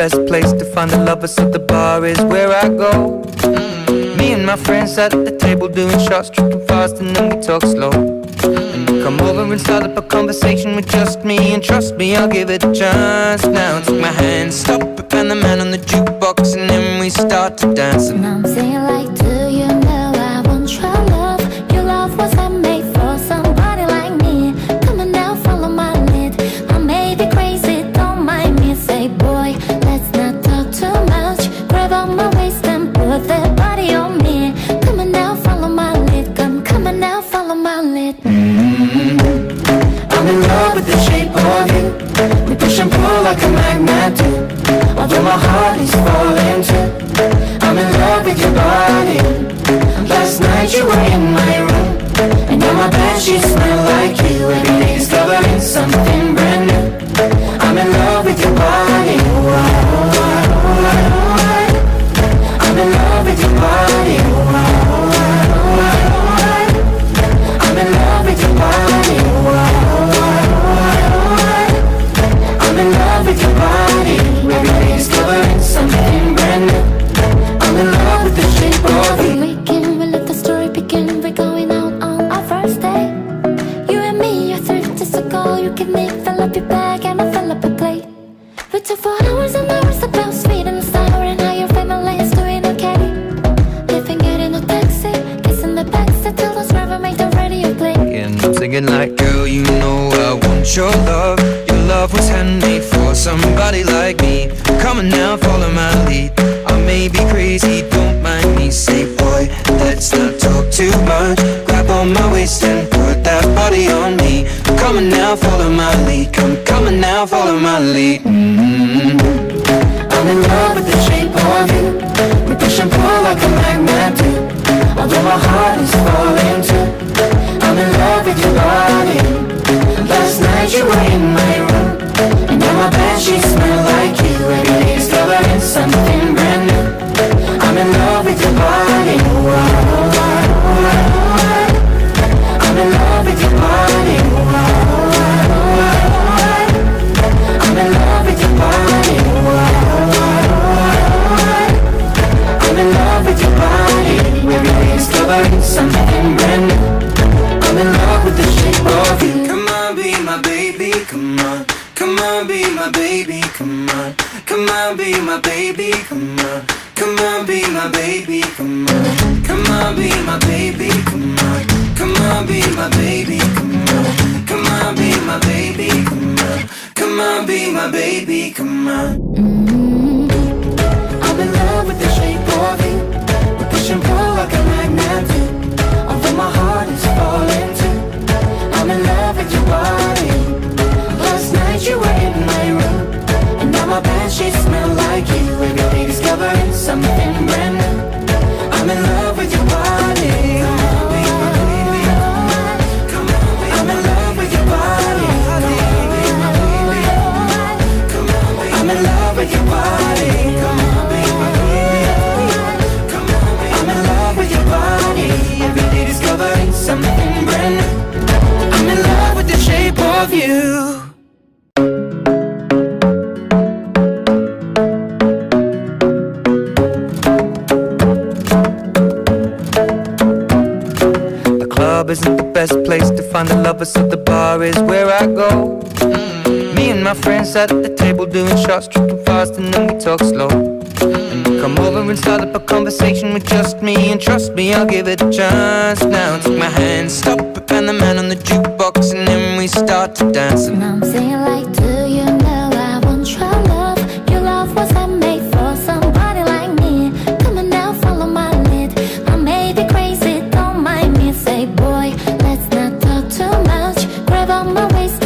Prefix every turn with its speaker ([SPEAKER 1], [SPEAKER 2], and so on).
[SPEAKER 1] best place to find the lovers, so the bar is where I go. Me and my friends at the table doing shots, tripping fast and then we talk slow. And you come over and start up a conversation with just me, and trust me, I'll give it a chance. Now take my hand, stop it, and the man on the jukebox, and then we start to dance.
[SPEAKER 2] And I'm saying like, do you know I want your love? Your love was handmade for somebody like me. Come on now, follow my lead. I may be crazy, don't mind me. Say boy, let's not talk too much. Grab on my waist and put that body on me. Come on now, follow my lead. Come on now, follow my lead.
[SPEAKER 3] I'm in love with the shape of you. We push and pull like a magnet do. Although my heart is falling too, I'm in love with your body. Last night you were in my room, and now my bedsheets smell like you. Every day discovering something brand new. I'm in love with your body. I'm in love with your body. I'm in love with your body. I'm in love with your body. Every day discovering something brand new. I'm in love with the shape of you.
[SPEAKER 2] We let the story begin. We're going out on our first day. You and me are 30 days ago. You give me, fill up your bag, and I fill up a plate. We talk for hours and hours about sweet and sour, and how your family is doing okay. Living it in a taxi, kissing the backseat till the driver made the radio play.
[SPEAKER 1] And I'm singing like, girl, you know I want your love. Your love was handmade for somebody like me. Come on now, follow my lead. I may be crazy, don't mind me. Say boy, let's not talk too much. Grab on my waist and put that body on me. Come on now, follow my lead. Come on now, follow my lead.
[SPEAKER 3] I'm in love with the shape of you. We push and pull like a magnet do. Although my heart is falling too, I'm in love with your body. Last night you were in my room, and now my bedsheets smell like you. Every day discovering something brand new. I'm in love with your body. I'm in love with your body. I'm in love with your body. I'm in love with your body. Every day discovering something brand new. I'm in love with the shape of you.
[SPEAKER 1] Come on, be my baby, come on. Come on, be my baby, come on. Come on, be my baby, come on. Come on, be my baby, come on. Come on, be my baby, come on. Come on, be my baby, come on. Come on, be my baby, come on. Come on, be my baby, come on.
[SPEAKER 3] I'm in love with the shape of you. We push and pull like a magnet do. Although my heart is falling too, I'm in love with your body. Last night you were in my room, and now my bedsheets smell like you. Every day discovering something brand new. I'm in love with your body. I'm in love with your body. I'm in love with your body. I'm in love with your body. Every day discovering something brand new. I'm in love with the shape of you.
[SPEAKER 1] The club isn't the best place to find the lovers, so the bar is where I go. Me and my friends at the table doing shots, tripping fast and then we talk slow. And you come over and start up a conversation with just me, and trust me, I'll give it a chance. Now take my hand, stop it, and the man on the jukebox, and then we start to dance.
[SPEAKER 2] And I'm saying